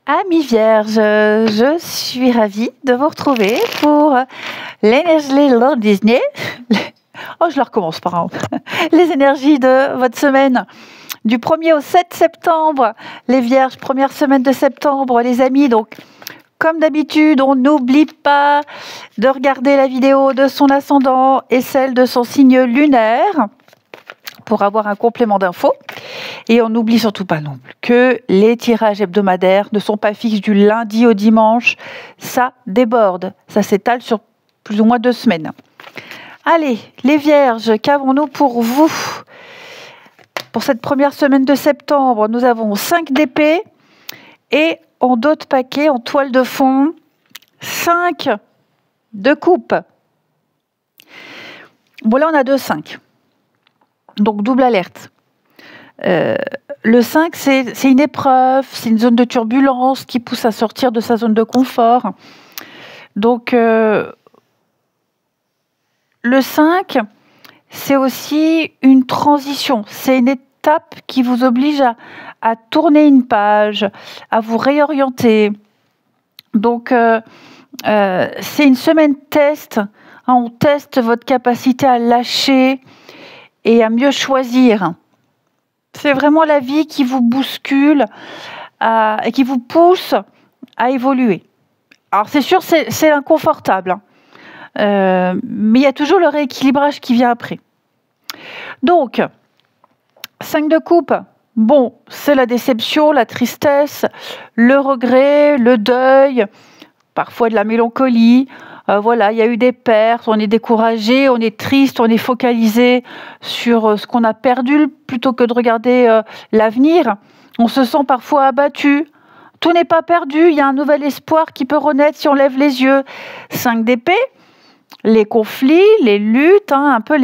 Amis vierges, je suis ravie de vous retrouver pour l'énergie Lord Disney. Oh, je le recommence par an. Les énergies de votre semaine du 1er au 7 septembre. Les vierges, première semaine de septembre, les amis. Donc, comme d'habitude, on n'oublie pas de regarder la vidéo de son ascendant et celle de son signe lunaire pour avoir un complément d'infos. Et on n'oublie surtout pas non plus que les tirages hebdomadaires ne sont pas fixes du lundi au dimanche. Ça déborde. Ça s'étale sur plus ou moins 2 semaines. Allez, les vierges, qu'avons-nous pour vous? Pour cette première semaine de septembre, nous avons 5 d'épée et en dos de paquet, en toile de fond, 5 de coupe. Bon, là, on a 2-5. Donc, double alerte. Le 5, c'est une épreuve, c'est une zone de turbulence qui pousse à sortir de sa zone de confort. Donc, le 5, c'est aussi une transition, c'est une étape qui vous oblige à tourner une page, à vous réorienter. Donc, c'est une semaine test. On teste votre capacité à lâcher et à mieux choisir. C'est vraiment la vie qui vous bouscule et qui vous pousse à évoluer. Alors c'est sûr, c'est inconfortable, mais il y a toujours le rééquilibrage qui vient après. Donc, 5 de coupe, bon, c'est la déception, la tristesse, le regret, le deuil, parfois de la mélancolie. Voilà, il y a eu des pertes, on est découragé, on est triste, on est focalisé sur ce qu'on a perdu plutôt que de regarder l'avenir. On se sent parfois abattu. Tout n'est pas perdu, il y a un nouvel espoir qui peut renaître si on lève les yeux. 5 d'épée, les conflits, les luttes, un peu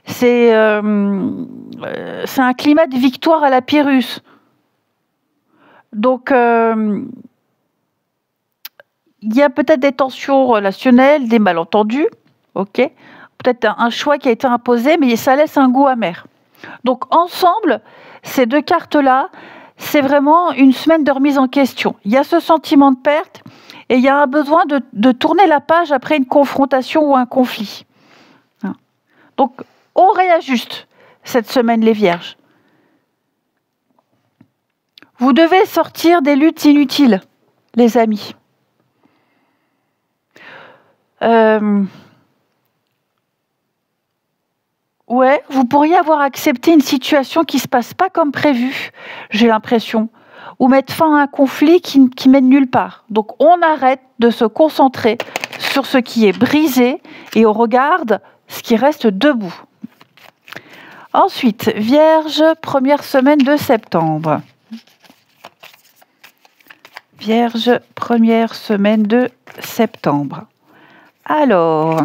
c'est un climat de victoire à la Pyrrhus. Donc, il y a peut-être des tensions relationnelles, des malentendus, ok. Peut-être un choix qui a été imposé, mais ça laisse un goût amer. Donc ensemble, ces 2 cartes-là, c'est vraiment une semaine de remise en question. Il y a ce sentiment de perte et il y a un besoin de tourner la page après une confrontation ou un conflit. Donc on réajuste cette semaine, les vierges. Vous devez sortir des luttes inutiles, les amis. Ouais, vous pourriez avoir accepté une situation qui ne se passe pas comme prévu, j'ai l'impression, ou mettre fin à un conflit qui mène nulle part. Donc on arrête de se concentrer sur ce qui est brisé et on regarde ce qui reste debout. Ensuite, Vierge, première semaine de septembre. Vierge, première semaine de septembre. Alors,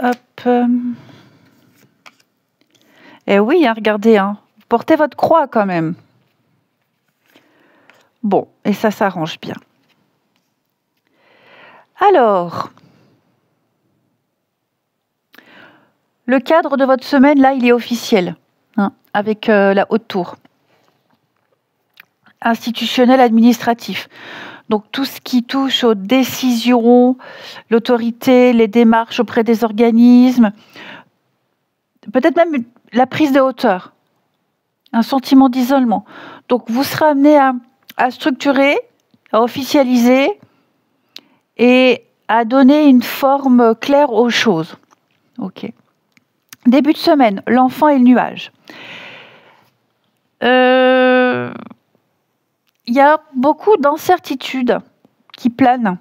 hop. Eh oui, regardez, portez votre croix quand même. Bon, et ça s'arrange bien. Alors, le cadre de votre semaine, là, il est officiel, avec la haute tour. Institutionnel, administratif. Donc tout ce qui touche aux décisions, l'autorité, les démarches auprès des organismes, peut-être même la prise de hauteur, un sentiment d'isolement. Donc vous serez amené à structurer, à officialiser et à donner une forme claire aux choses. Ok. Début de semaine, l'enfant et le nuage. Il y a beaucoup d'incertitudes qui planent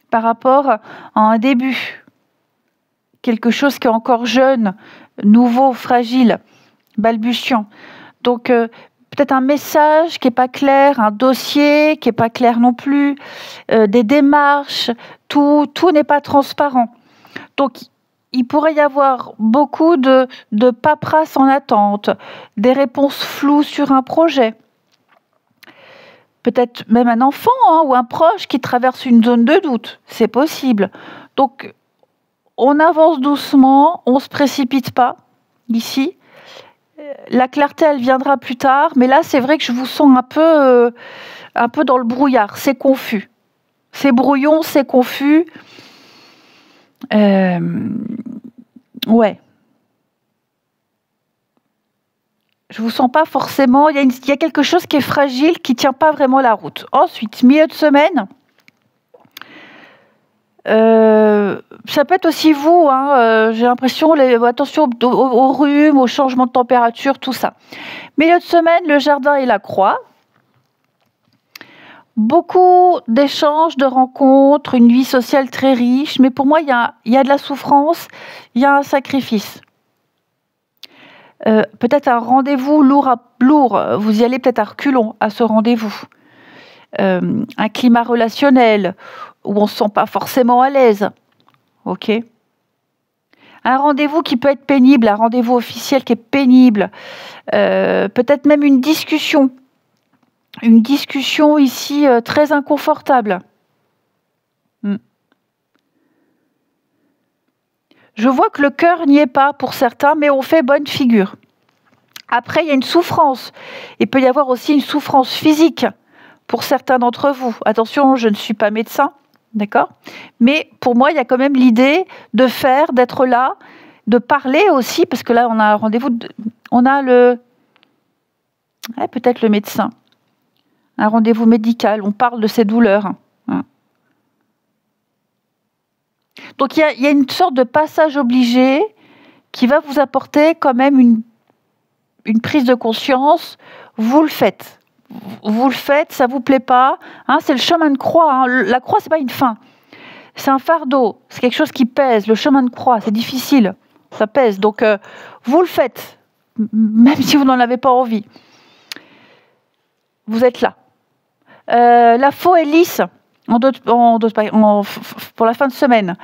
par rapport à un début. Quelque chose qui est encore jeune, nouveau, fragile, balbutiant. Donc, peut-être un message qui n'est pas clair, un dossier qui n'est pas clair non plus, des démarches, tout n'est pas transparent. Donc, il pourrait y avoir beaucoup de paperasse en attente, des réponses floues sur un projet. Peut-être même un enfant ou un proche qui traverse une zone de doute, c'est possible. Donc, on avance doucement, on ne se précipite pas ici. La clarté, elle viendra plus tard, mais là, c'est vrai que je vous sens un peu dans le brouillard. C'est confus. C'est brouillon, c'est confus. Ouais. Je vous sens pas forcément. Il y a quelque chose qui est fragile, qui tient pas vraiment la route. Ensuite, milieu de semaine. Ça peut être aussi vous, hein, j'ai l'impression, attention au rhume, au changement de température, tout ça. Milieu de semaine, le jardin et la croix. Beaucoup d'échanges, de rencontres, une vie sociale très riche, mais pour moi, il y a de la souffrance, il y a un sacrifice. Peut-être un rendez-vous lourd, vous y allez peut-être à reculons à ce rendez-vous. Un climat relationnel où on ne se sent pas forcément à l'aise. Ok. Un rendez-vous qui peut être pénible, un rendez-vous officiel qui est pénible. Peut-être même une discussion. Une discussion ici très inconfortable. Je vois que le cœur n'y est pas pour certains, mais on fait bonne figure. Après, il y a une souffrance. Il peut y avoir aussi une souffrance physique pour certains d'entre vous. Attention, je ne suis pas médecin, d'accord ? Mais pour moi, il y a quand même l'idée de faire, d'être là, de parler aussi, parce que là, on a un rendez-vous, on a peut-être le médecin, un rendez-vous médical, on parle de ses douleurs. Donc, il y a une sorte de passage obligé qui va vous apporter quand même une prise de conscience. Vous le faites. Vous le faites, ça vous plaît pas. C'est le chemin de croix. La croix, c'est pas une fin. C'est un fardeau. C'est quelque chose qui pèse. Le chemin de croix, c'est difficile. Ça pèse. Donc, vous le faites, même si vous n'en avez pas envie. Vous êtes là. La faux est lisse pour la fin de semaine.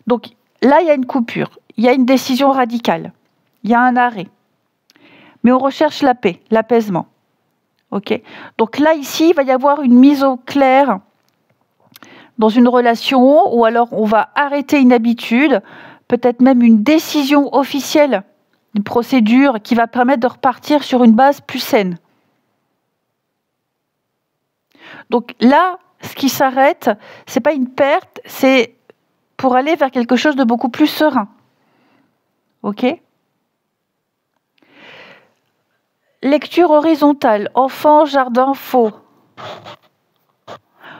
Donc, là, il y a une coupure. Il y a une décision radicale. Il y a un arrêt. Mais on recherche la paix, l'apaisement. Ok. Donc là, ici, il va y avoir une mise au clair dans une relation, ou alors on va arrêter une habitude, peut-être même une décision officielle, une procédure qui va permettre de repartir sur une base plus saine. Donc là, ce qui s'arrête, c'est pas une perte, c'est pour aller vers quelque chose de beaucoup plus serein. Ok ? Lecture horizontale, enfant, jardin, faux.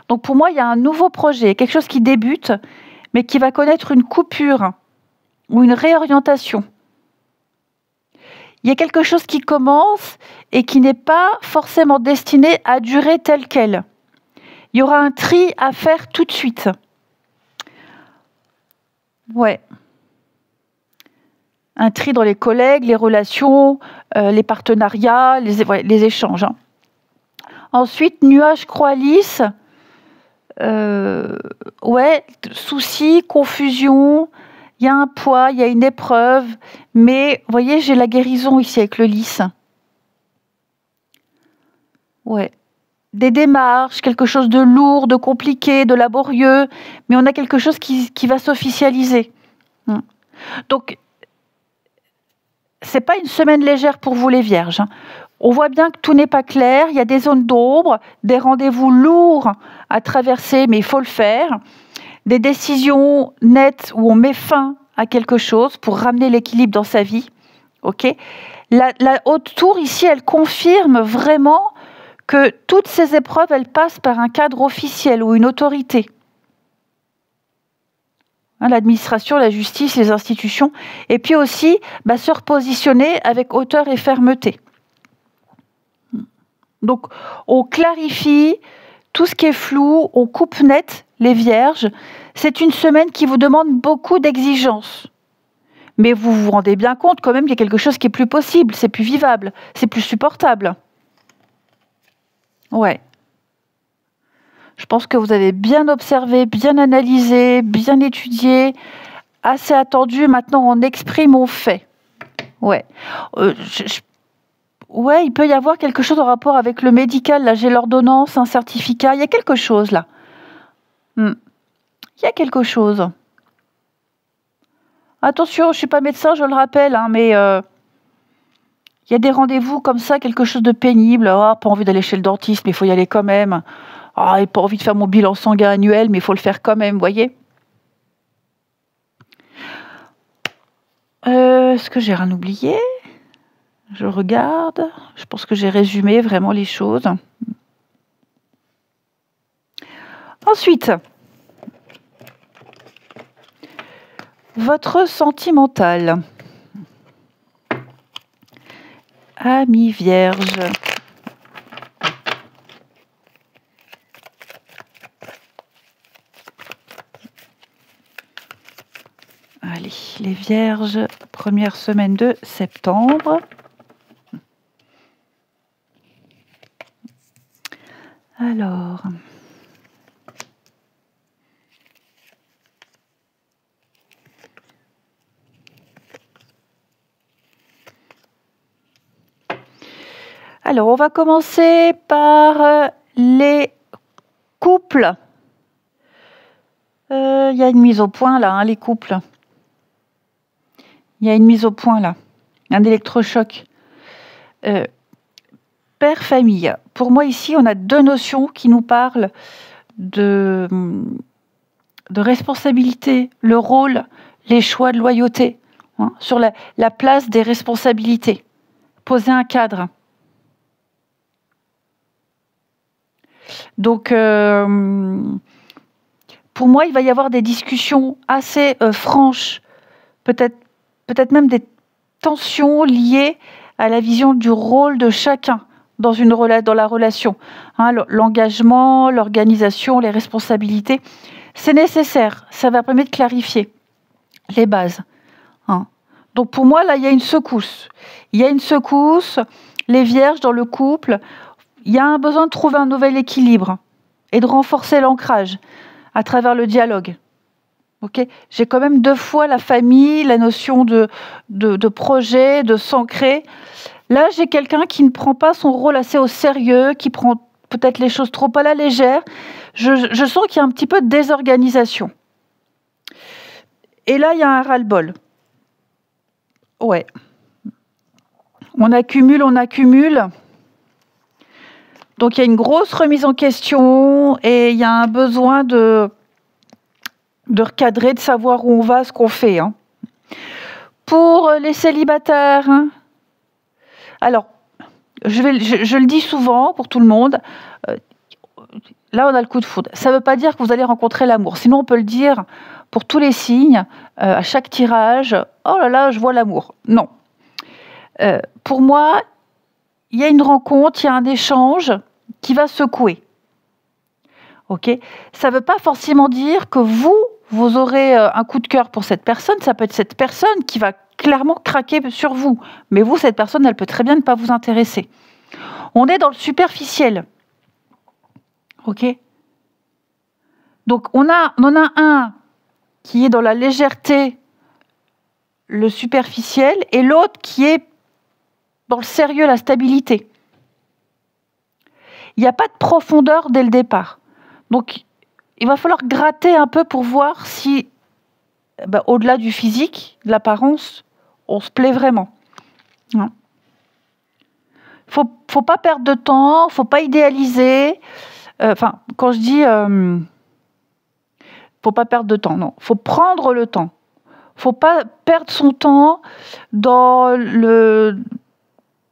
Donc pour moi, il y a un nouveau projet, quelque chose qui débute, mais qui va connaître une coupure ou une réorientation. Il y a quelque chose qui commence et qui n'est pas forcément destiné à durer tel quel. Il y aura un tri à faire tout de suite. Ouais. Un tri dans les collègues, les relations, les partenariats, les échanges. Ensuite, nuage, croix lisse. Soucis, confusion. Il y a un poids, il y a une épreuve. Mais, vous voyez, j'ai la guérison ici avec le lys. Ouais. Des démarches, quelque chose de lourd, de compliqué, de laborieux. Mais on a quelque chose qui va s'officialiser. Donc, c'est pas une semaine légère pour vous les vierges. On voit bien que tout n'est pas clair, il y a des zones d'ombre, des rendez-vous lourds à traverser, mais il faut le faire. Des décisions nettes où on met fin à quelque chose pour ramener l'équilibre dans sa vie. Okay ? La haute tour ici, elle confirme vraiment que toutes ces épreuves, elles passent par un cadre officiel ou une autorité. L'administration, la justice, les institutions, et puis aussi se repositionner avec hauteur et fermeté. Donc, on clarifie tout ce qui est flou, on coupe net les vierges. C'est une semaine qui vous demande beaucoup d'exigences. Mais vous vous rendez bien compte quand même qu'il y a quelque chose qui est plus possible, c'est plus vivable, c'est plus supportable. Ouais. Je pense que vous avez bien observé, bien analysé, bien étudié, assez attendu. Maintenant, on exprime, on fait. Ouais. Ouais, il peut y avoir quelque chose en rapport avec le médical. Là, j'ai l'ordonnance, un certificat. Il y a quelque chose là. Il y a quelque chose. Attention, je ne suis pas médecin, je le rappelle, mais il Il y a des rendez-vous comme ça, quelque chose de pénible. Ah, pas envie d'aller chez le dentiste, mais il faut y aller quand même. Ah, et pas envie de faire mon bilan sanguin annuel, mais il faut le faire quand même, vous voyez. Est-ce que j'ai rien oublié? Je regarde. Je pense que j'ai résumé vraiment les choses. Ensuite, votre sentimental. Ami Vierge. Allez, les Vierges, première semaine de septembre. Alors... Alors, on va commencer par les couples. Il y a une mise au point là, hein, les couples. Il y a une mise au point là, un électrochoc. Père, famille. Pour moi ici, on a deux notions qui nous parlent de responsabilité, le rôle, les choix de loyauté, hein, sur la place des responsabilités. Poser un cadre. Donc, pour moi, il va y avoir des discussions assez franches, peut-être même des tensions liées à la vision du rôle de chacun dans la relation. Hein, l'engagement, l'organisation, les responsabilités, c'est nécessaire. Ça va permettre de clarifier les bases. Hein. Donc, pour moi, là, il y a une secousse. Il y a une secousse. Les vierges dans le couple... Il y a un besoin de trouver un nouvel équilibre et de renforcer l'ancrage à travers le dialogue. Okay, j'ai quand même deux fois la famille, la notion de projet, de s'ancrer. Là, j'ai quelqu'un qui ne prend pas son rôle assez au sérieux, qui prend peut-être les choses trop à la légère. Je sens qu'il y a un petit peu de désorganisation. Et là, il y a un ras-le-bol. Ouais. On accumule. Donc, il y a une grosse remise en question et il y a un besoin de recadrer, de savoir où on va, ce qu'on fait. Hein. Pour les célibataires, hein, alors, je le dis souvent pour tout le monde, là, on a le coup de foudre. Ça ne veut pas dire que vous allez rencontrer l'amour. Sinon, on peut le dire pour tous les signes, à chaque tirage, « Oh là là, je vois l'amour ». Non. Pour moi, il y a une rencontre, il y a un échange qui va secouer. Okay, ça ne veut pas forcément dire que vous aurez un coup de cœur pour cette personne. Ça peut être cette personne qui va clairement craquer sur vous. Mais vous, cette personne, elle peut très bien ne pas vous intéresser. On est dans le superficiel. Ok ? Donc, on en a un qui est dans la légèreté, le superficiel, et l'autre qui est dans le sérieux, la stabilité. Il n'y a pas de profondeur dès le départ. Donc, il va falloir gratter un peu pour voir si, au-delà du physique, de l'apparence, on se plaît vraiment. Hein. Faut pas perdre de temps, faut pas idéaliser. Quand je dis faut pas perdre de temps, non, faut prendre le temps. Faut pas perdre son temps dans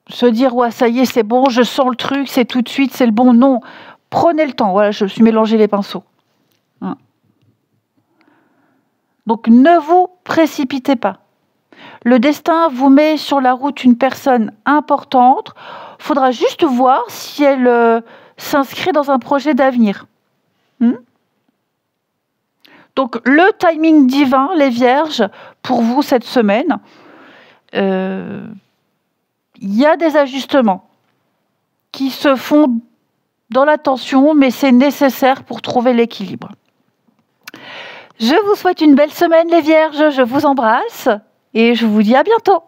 se dire ouais, ça y est, c'est bon, je sens le truc, c'est tout de suite, c'est le bon. Non, prenez le temps. Voilà, je me suis mélangé les pinceaux. Hein. Donc ne vous précipitez pas. Le destin vous met sur la route une personne importante. Il faudra juste voir si elle s'inscrit dans un projet d'avenir. Donc, le timing divin, les vierges, pour vous cette semaine, il y a des ajustements qui se font dans l'attention, mais c'est nécessaire pour trouver l'équilibre. Je vous souhaite une belle semaine, les vierges. Je vous embrasse et je vous dis à bientôt.